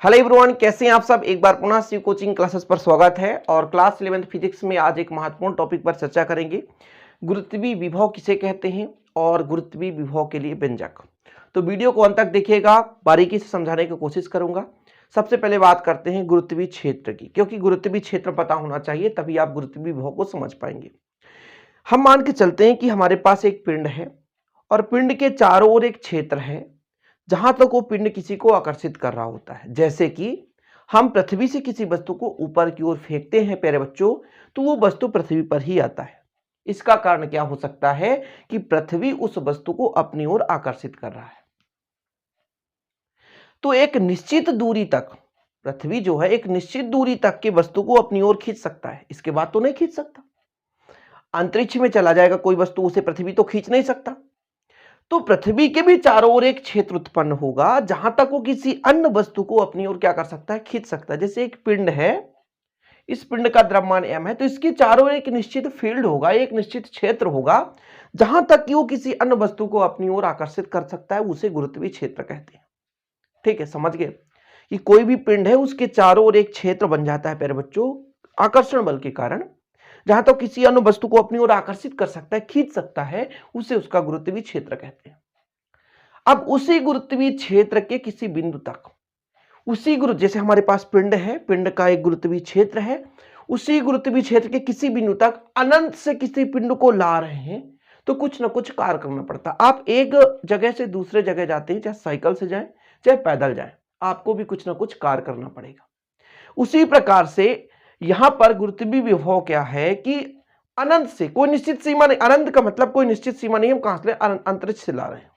Hello everyone, कैसे हैं आप सब। एक बार पुनः शिव कोचिंग क्लासेस पर स्वागत है। और क्लास 11th फिजिक्स में आज एक महत्वपूर्ण टॉपिक पर चर्चा करेंगे। गुरुत्वीय विभव किसे कहते हैं और गुरुत्वीय विभव के लिए व्यंजक। तो वीडियो को अंत तक देखिएगा, बारीकी से समझाने की कोशिश करूंगा। सबसे पहले बात करते हैं गुरुत्वीय क्षेत्र की, क्योंकि गुरुत्वीय क्षेत्र पता होना चाहिए, तभी आप गुरुत्वीय विभव को समझ पाएंगे। हम मान के चलते हैं कि हमारे पास एक पिंड है और पिंड के चारों ओर एक क्षेत्र है जहां तक वो पिंड किसी को आकर्षित कर रहा होता है। जैसे कि हम पृथ्वी से किसी वस्तु को ऊपर की ओर फेंकते हैं प्यारे बच्चों, तो वो वस्तु पृथ्वी पर ही आता है। इसका कारण क्या हो सकता है कि पृथ्वी उस वस्तु को अपनी ओर आकर्षित कर रहा है। तो एक निश्चित दूरी तक पृथ्वी जो है एक निश्चित दूरी तक की वस्तु को अपनी ओर खींच सकता है, इसके बाद तो नहीं खींच सकता। अंतरिक्ष में चला जाएगा कोई वस्तु, उसे पृथ्वी तो खींच नहीं सकता। तो पृथ्वी के भी चारों ओर एक क्षेत्र उत्पन्न होगा जहां तक वो किसी अन्य वस्तु को अपनी ओर क्या कर सकता है, खींच सकता है। जैसे एक पिंड है, इस पिंड का द्रव्यमान m है, तो इसके चारों ओर एक निश्चित फील्ड होगा, एक निश्चित क्षेत्र होगा जहां तक कि वो किसी अन्य वस्तु को अपनी ओर आकर्षित कर सकता है, उसे गुरुत्वीय क्षेत्र कहते हैं। ठीक है, समझ गए कि कोई भी पिंड है उसके चारों ओर एक क्षेत्र बन जाता है प्यारे बच्चों, आकर्षण बल के कारण। जहां तक किसी अन्य वस्तु को अपनी ओर आकर्षित कर सकता है, खींच सकता है, उसे उसका गुरुत्वीय क्षेत्र कहते हैं। अब उसी गुरुत्वीय क्षेत्र के किसी बिंदु तक, उसी जैसे हमारे पास पिंड है, पिंड का एक गुरुत्वीय क्षेत्र है, उसी गुरुत्वीय क्षेत्र के किसी बिंदु तक अनंत से किसी पिंड को ला रहे हैं, तो कुछ ना कुछ कार्य करना पड़ता है। आप एक जगह से दूसरे जगह जाते हैं, चाहे साइकिल से जाएं चाहे पैदल जाएं, आपको भी कुछ ना कुछ कार्य करना पड़ेगा। उसी प्रकार से यहां पर गुरुत्वीय विभव क्या है कि अनंत से कोई निश्चित सीमा नहीं, अनंत का मतलब कोई निश्चित सीमा नहीं, हम कहां से अंतरिक्ष से ला रहे हैं।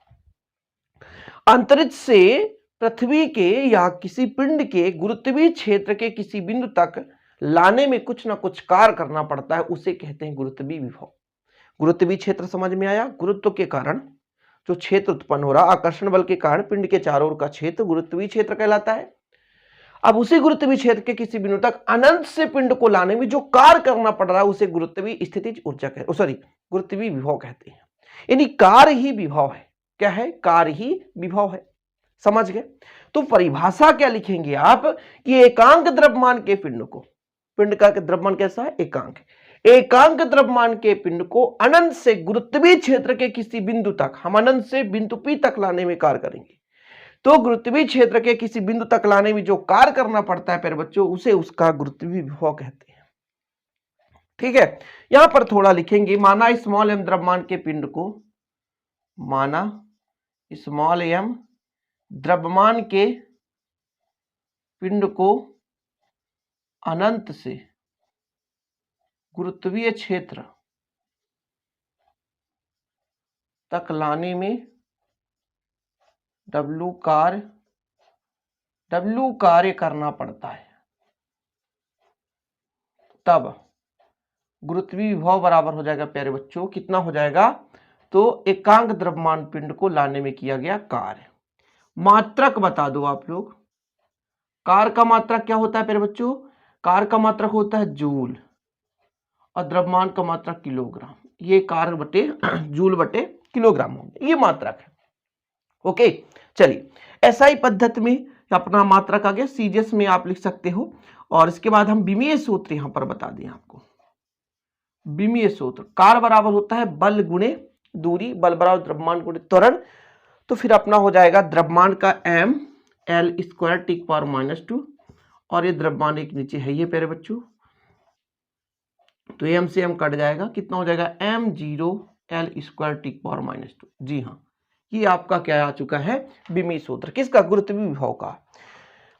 अंतरिक्ष से पृथ्वी के या किसी पिंड के गुरुत्वीय क्षेत्र के किसी बिंदु तक लाने में कुछ ना कुछ कार्य करना पड़ता है, उसे कहते हैं गुरुत्वीय विभव। गुरुत्वीय क्षेत्र समझ में आया। गुरुत्व के कारण जो क्षेत्र उत्पन्न हो रहा, आकर्षण बल के कारण पिंड के चारों ओर का क्षेत्र गुरुत्वीय क्षेत्र कहलाता है। अब उसी गुरुत्वीय क्षेत्र के किसी बिंदु तक अनंत से पिंड को लाने में जो कार्य करना पड़ रहा है, उसे गुरुत्वीय स्थितिज ऊर्जा गुरुत्वीय विभव कहते हैं। यानी कार्य ही विभव है। क्या है? कार्य ही विभव है। समझ गए? तो परिभाषा क्या लिखेंगे आप कि एकांक द्रव्यमान के पिंड को, पिंड का द्रव्यमान कैसा है? एकांक। एकांक द्रव्यमान के पिंड को अनंत से गुरुत्वीय क्षेत्र के किसी बिंदु तक, हम अनंत से बिंदु P तक लाने में कार्य करेंगे। तो गुरुत्वीय क्षेत्र के किसी बिंदु तक लाने में जो कार्य करना पड़ता है प्यारे बच्चों, उसे उसका गुरुत्वीय विभव कहते हैं। ठीक है, यहां पर थोड़ा लिखेंगे, माना स्मॉल m द्रव्यमान के पिंड को, माना स्मॉल m द्रव्यमान के पिंड को अनंत से गुरुत्वीय क्षेत्र तक लाने में W कार्य करना पड़ता है, तब गुरुत्वीय विभव बराबर हो जाएगा प्यारे बच्चों, कितना हो जाएगा? तो एकांक द्रव्यमान पिंड को लाने में किया गया कार्य। मात्रक बता दो आप लोग, कार्य का मात्रक क्या होता है प्यारे बच्चों? कार्य का मात्रक होता है जूल और द्रव्यमान का मात्रक किलोग्राम। ये कार्य बटे जूल बटे किलोग्राम होंगे, ये मात्रक है। ओके, चलिए एसआई पद्धति में अपना मात्रक आ गया, सीजीएस में आप लिख सकते हो। और इसके बाद हम विमीय सूत्र यहां पर बता दें आपको। विमीय सूत्र, कार्य बराबर होता है बल गुणे दूरी, बल बराबर द्रव्यमान गुणे त्वरण। तो फिर अपना हो जाएगा द्रव्यमान का m l स्क्वायर टी की पावर -2, और ये द्रव्यमान एक नीचे है ये प्यारे बच्चों, तो m से m कट जाएगा, कितना हो जाएगा? m0 l स्क्वायर टी की पावर -2। जी हाँ, ये आपका क्या आ चुका है? विमीय सूत्र। किसका? गुरुत्वीय विभव का।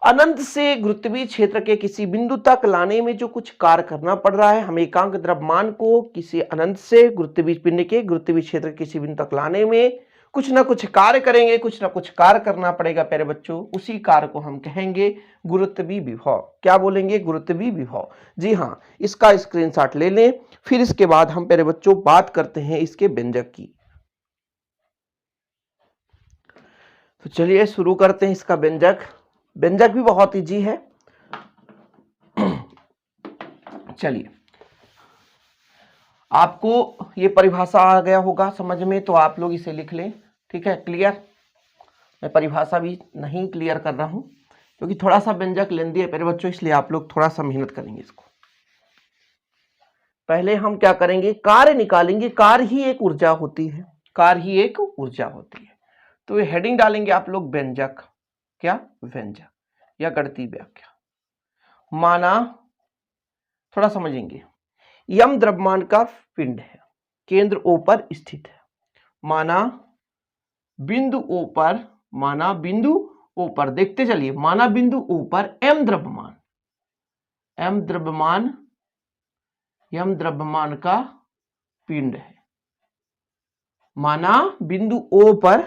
अनंत से गुरुत्वीय क्षेत्र के किसी बिंदु तक लाने में जो कुछ कार्य करना पड़ रहा है, हम एकांक द्रव्यमान को किसी अनंत से गुरुत्वीय पिंड के गुरुत्वीय क्षेत्र के किसी बिंदु तक लाने में कुछ ना कुछ कार्य करेंगे, कुछ ना कुछ कार्य करना पड़ेगा प्यारे बच्चों, उसी कार्य को हम कहेंगे गुरुत्वीय विभव। क्या बोलेंगे? गुरुत्वीय विभव। जी हाँ, इसका स्क्रीनशॉट ले लें। फिर इसके बाद हम प्यारे बच्चों बात करते हैं इसके व्यंजक की। तो चलिए शुरू करते हैं इसका व्यंजक। व्यंजक भी बहुत इजी है। चलिए, आपको ये परिभाषा आ गया होगा समझ में, तो आप लोग इसे लिख लें। ठीक है, क्लियर? मैं परिभाषा भी नहीं क्लियर कर रहा हूं, क्योंकि थोड़ा सा व्यंजक लेंदी है मेरे बच्चों, इसलिए आप लोग थोड़ा सा मेहनत करेंगे इसको। पहले हम क्या करेंगे, कार्य निकालेंगे। कार्य ही एक ऊर्जा होती है, कार्य ही एक ऊर्जा होती है। तो ये हेडिंग डालेंगे आप लोग व्यंजक, क्या व्यंजक या गणितीय व्याख्या। माना, थोड़ा समझेंगे, यम द्रव्यमान का पिंड है, केंद्र O पर स्थित है। माना बिंदु O पर, माना बिंदु O पर, देखते चलिए, माना बिंदु O पर m द्रव्यमान, m द्रव्यमान, यम द्रव्यमान का पिंड है। माना बिंदु O पर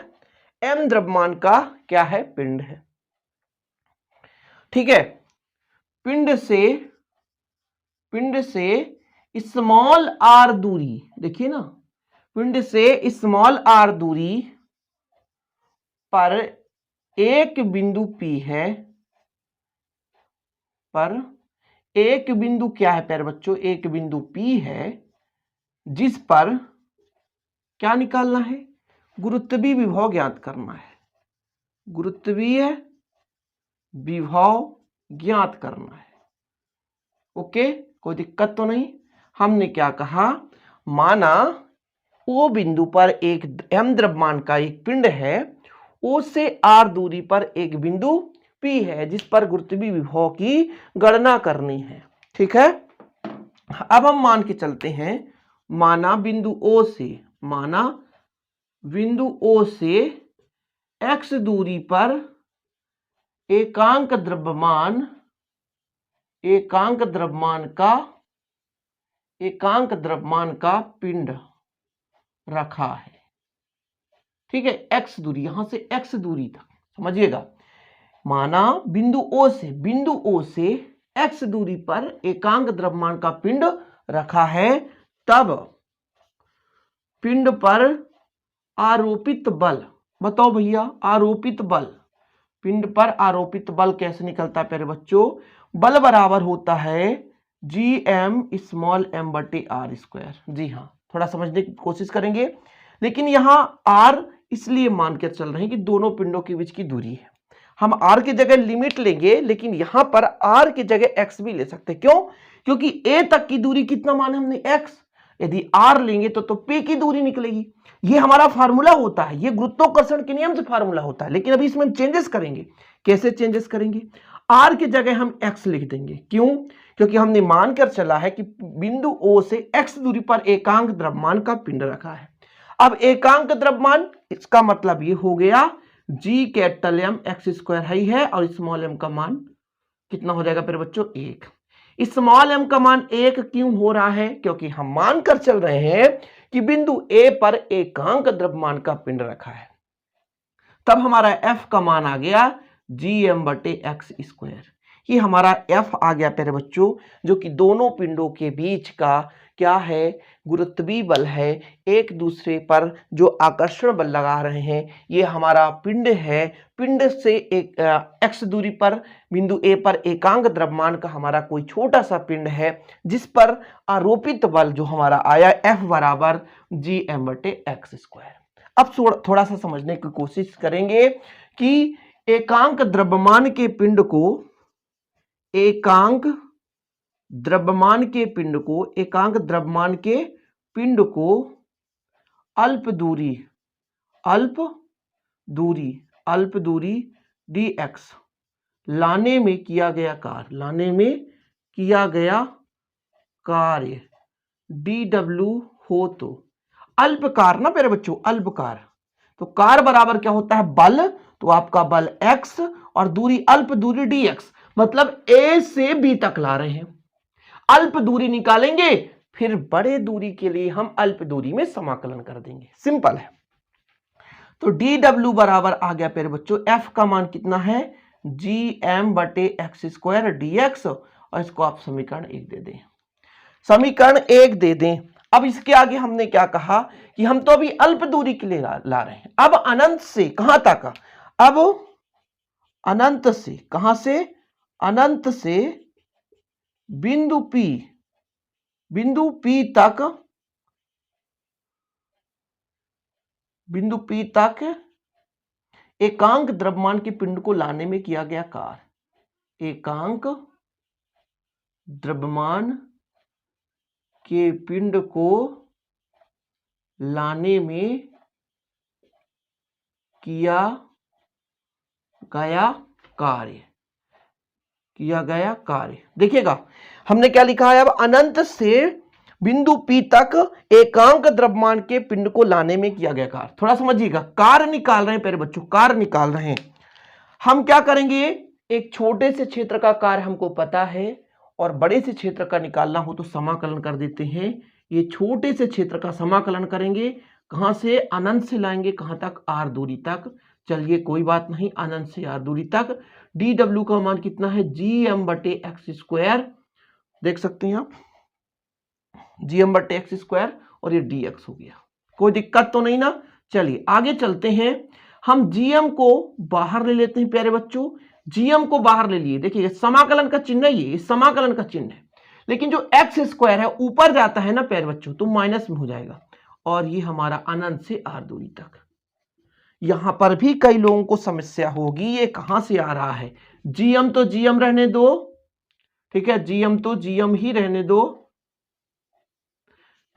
m द्रव्यमान का क्या है, पिंड है। ठीक है, पिंड से स्मॉल r दूरी, देखिए ना, पिंड से स्मॉल r दूरी पर एक बिंदु P है, पर एक बिंदु क्या है प्यारे बच्चों, एक बिंदु P है, जिस पर क्या निकालना है, गुरुत्वीय विभव ज्ञात करना है। गुरुत्वीय विभव ज्ञात करना है। ओके, कोई दिक्कत तो नहीं। हमने क्या कहा, माना O बिंदु पर एक m द्रव्यमान का एक पिंड है, O से r दूरी पर एक बिंदु P है, जिस पर गुरुत्वीय विभव की गणना करनी है। ठीक है, अब हम मान के चलते हैं, माना बिंदु O से, माना बिंदु O से x दूरी पर एकांक द्रव्यमान, एकांक द्रव्यमान का पिंड रखा है। ठीक है, x दूरी, यहां से x दूरी तक समझिएगा। माना बिंदु O से x दूरी पर एकांक द्रव्यमान का पिंड रखा है, तब पिंड पर आरोपित बल, बताओ भैया, आरोपित बल, पिंड पर आरोपित बल कैसे निकलता है प्यारे बच्चों, बल बराबर होता है gm स्मॉल m बटे r स्क्वायर। जी हाँ, थोड़ा समझने की कोशिश करेंगे, लेकिन यहां r इसलिए मान कर चल रहे हैं कि दोनों पिंडों के बीच की दूरी है। हम r की जगह लिमिट लेंगे, लेकिन यहां पर r की जगह x भी ले सकते हैं। क्यों, क्योंकि a तक की दूरी कितना माना हमने, x, यदि r लेंगे तो p की दूरी निकलेगी। ये हमारा फार्मूला होता है, ये गुरुत्वाकर्षण के नियम से फार्मूला होता है, लेकिन अभी इसमें हम चेंजेस करेंगे। कैसे चेंजेस करेंगे, r की जगह हम x लिख देंगे। क्यों, क्योंकि हमने मानकर चला है कि बिंदु O से x दूरी पर एकांक द्रव्यमान का पिंड रखा है। अब एकांक द्रव्यमान, इसका मतलब ये हो गया g capital M x square ही है, और स्मॉल m का मान कितना हो जाएगा मेरे बच्चों, 1। स्मॉल m का मान 1 क्यों हो रहा है, क्योंकि हम मानकर चल रहे हैं कि बिंदु A पर एकांक द्रव्यमान का पिंड रखा है। तब हमारा f का मान आ गया gm बटे x स्क्वायर। ये हमारा f आ गया प्यारे बच्चों, जो कि दोनों पिंडों के बीच का क्या है, गुरुत्वीय बल है, एक दूसरे पर जो आकर्षण बल लगा रहे हैं, ये हमारा पिंड है। पिंड से एक x दूरी पर बिंदु A पर एकांक द्रव्यमान का हमारा कोई छोटा सा पिंड है, जिस पर आरोपित बल जो हमारा आया F बराबर gm बटे x स्क्वायर। अब थोड़ा सा समझने की कोशिश करेंगे कि एकांक द्रव्यमान के पिंड को, एकांक द्रव्यमान के पिंड को, एकांक द्रव्यमान के पिंड को अल्प दूरी dx लाने में किया गया कार्य, लाने में किया गया कार्य dw हो तो अल्प कार्य ना मेरे बच्चों, अल्प कार्य, तो कार्य बराबर क्या होता है, बल, तो आपका बल x और दूरी अल्प दूरी dx, मतलब A से B तक ला रहे हैं। अल्प दूरी निकालेंगे, फिर बड़े दूरी के लिए हम अल्प दूरी में समाकलन कर देंगे, सिंपल है। तो dw बराबर आ गया मेरे बच्चों, f का मान कितना है, gm बटे x स्क्वायर dx, और इसको आप समीकरण 1 दे दें, समीकरण 1 दे दें। अब इसके आगे हमने क्या कहा कि हम तो अभी अल्प दूरी के लिए ला रहे हैं। अब अनंत से कहां तक, अब अनंत से, कहां से, अनंत से बिंदु P तक एकांक द्रव्यमान के पिंड को लाने में किया गया कार्य। एकांक द्रव्यमान के पिंड को लाने में किया गया कार्य। देखिएगा हमने क्या लिखा है, अब अनंत से बिंदु P तक एकांक द्रव्यमान के पिंड को लाने में किया गया कार्य। थोड़ा समझिएगा, कार्य निकाल रहे हैं प्यारे बच्चों, कार्य निकाल रहे हैं। हम क्या करेंगे, एक छोटे से क्षेत्र का कार्य हमको पता है और बड़े से क्षेत्र का निकालना हो तो समाकलन कर देते हैं। ये छोटे से क्षेत्र का समाकलन करेंगे, कहां से, अनंत से लाएंगे, कहां तक, r दूरी तक। चलिए कोई बात नहीं, अनंत से r दूरी तक। dw का मान कितना है, gm/x², देख सकते हैं आप, gm/x² और ये dx हो गया। कोई दिक्कत तो नहीं ना। चलिए आगे चलते हैं, हम gm को बाहर ले लेते हैं प्यारे बच्चों। gm को बाहर ले लिए, देखिए समाकलन का चिन्ह है, ये समाकलन का चिन्ह है, लेकिन जो x² है ऊपर जाता है ना प्यारे बच्चों तो माइनस में हो जाएगा, और ये हमारा अनंत से r दूरी तक। यहां पर भी कई लोगों को समस्या होगी, ये कहां से आ रहा है। gm तो gm रहने दो, ठीक है, gm तो gm ही रहने दो,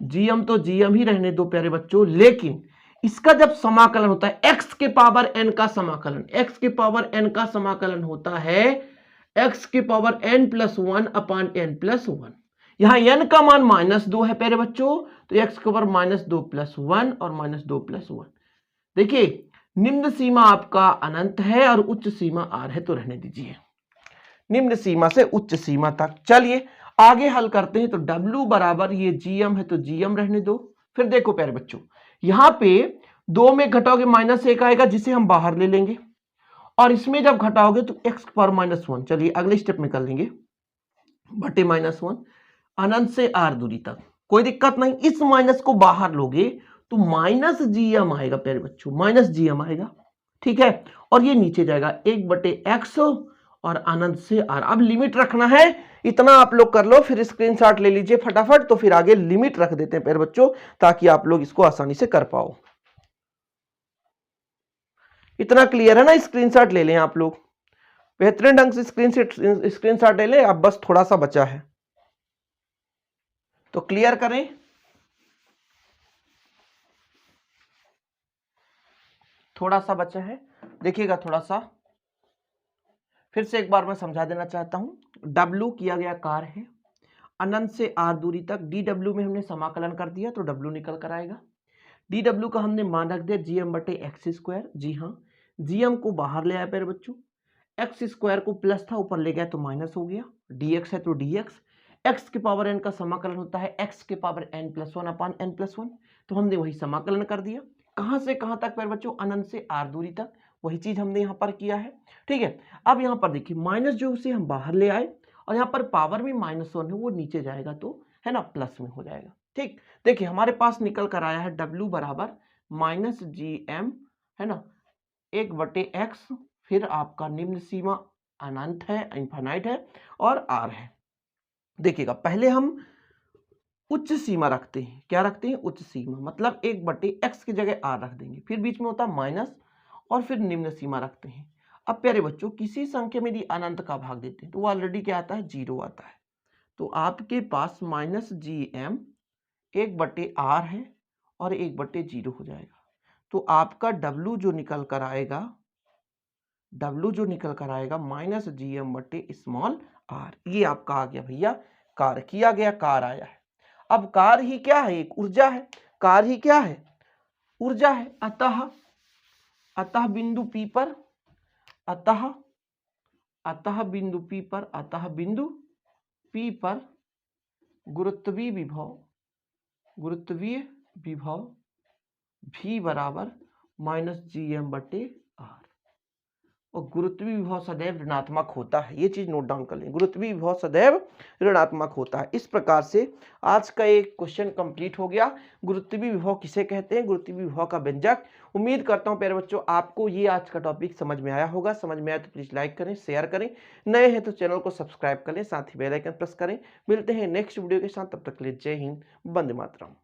gm तो gm ही रहने दो प्यारे बच्चों, लेकिन इसका जब समाकलन होता है x के पावर n का समाकलन, x के पावर n का समाकलन होता है x के पावर n+1 अपान n+1। यहां n का मान -2 है प्यारे बच्चों, तो x के पावर -2 + 1 और -2 + 1। देखिए निम्न सीमा आपका अनंत है और उच्च सीमा r है, तो रहने दीजिए निम्न सीमा से उच्च सीमा तक। चलिए आगे हल करते हैं, तो W बराबर, ये gm है तो gm रहने दो। फिर देखो प्यारे बच्चों, यहां पे 2 में घटाओगे -1 आएगा जिसे हम बाहर ले लेंगे, और इसमें जब घटाओगे तो x पर -1। चलिए अगले स्टेप में कर लेंगे, बटे -1 अनंत से r दूरी तक। कोई दिक्कत नहीं, इस माइनस को बाहर लोगे तो -gm आएगा प्यारे बच्चों, -gm आएगा, ठीक है, और ये नीचे जाएगा 1/x और अनंत से r। अब लिमिट रखना है, इतना आप लोग कर लो, फिर स्क्रीनशॉट ले लीजिए फटाफट, तो फिर आगे लिमिट रख देते हैं प्यारे बच्चों, ताकि आप लोग इसको आसानी से कर पाओ। इतना क्लियर है ना, स्क्रीनशॉट ले लें आप लोग, बेहतरीन ढंग से स्क्रीनशॉट ले लें। अब बस थोड़ा सा बचा है तो क्लियर करें। थोड़ा सा बचा है, देखिएगा थोड़ा सा, फिर से एक बार मैं समझा देना चाहता हूं। W किया गया कार्य है, अनंत से r दूरी तक, dw में हमने समाकलन कर दिया तो W निकल कर आएगा। dw का हमने मान रख दिया gm/x²। जी हाँ, gm को बाहर ले आया प्यारे बच्चों, x² को प्लस था ऊपर ले गया तो माइनस हो गया, dx है तो dx, x के पावर n का समाकलन होता है x के पावर n+1 अपान n+1, तो हमने वही समाकलन कर दिया। कहां से कहां तक प्यारे बच्चों, अनंत से r दूरी तक, वही चीज हमने यहां पर किया है, ठीक है। अब यहां पर देखिए माइनस जो उसे हम बाहर ले आए, और यहां पर पावर में -1 है, वो नीचे जाएगा तो है ना प्लस में हो जाएगा, ठीक। देखिए हमारे पास निकल कर आया है W बराबर -gm, है ना, 1/x, फिर आपका निम्न सीमा अनंत है, इनफाइनाइट है, और r है। देखिएगा पहले हम उच्च सीमा रखते हैं, क्या रखते हैं, उच्च सीमा, मतलब 1/x की जगह r रख देंगे, फिर बीच में होता है माइनस, और फिर निम्न सीमा रखते हैं। अब प्यारे बच्चों किसी संख्या में यदि अनंत का भाग देते हैं तो वो ऑलरेडी क्या आता है, 0 आता है, तो आपके पास -gm 1/r है और 1/0 हो जाएगा। तो आपका W जो निकल कर आएगा, -gm/r, ये आपका आ गया भैया कार्य, किया गया कार्य आया है। अब कार्य ही क्या है, एक ऊर्जा है, कार्य ही क्या है, ऊर्जा है। अतः बिंदु P पर, अतः बिंदु P पर गुरुत्वीय विभव V बराबर -gm/r, और गुरुत्वीय विभव सदैव ऋणात्मक होता है, ये चीज नोट डाउन कर लें, गुरुत्वीय विभव सदैव ऋणात्मक होता है। इस प्रकार से आज का एक क्वेश्चन कंप्लीट हो गया। गुरुत्वीय विभव किसे कहते हैं, गुरुत्वीय विभव का व्यंजक। उम्मीद करता हूं प्यारे बच्चों आपको ये आज का टॉपिक समझ में आया होगा। समझ में आया तो प्लीज लाइक करें, शेयर करें, नए हैं तो चैनल को सब्सक्राइब करें, साथ ही बेल आइकन प्रेस करें। मिलते हैं नेक्स्ट वीडियो के साथ, तब तक के लिए जय हिंद, वंदे मातरम।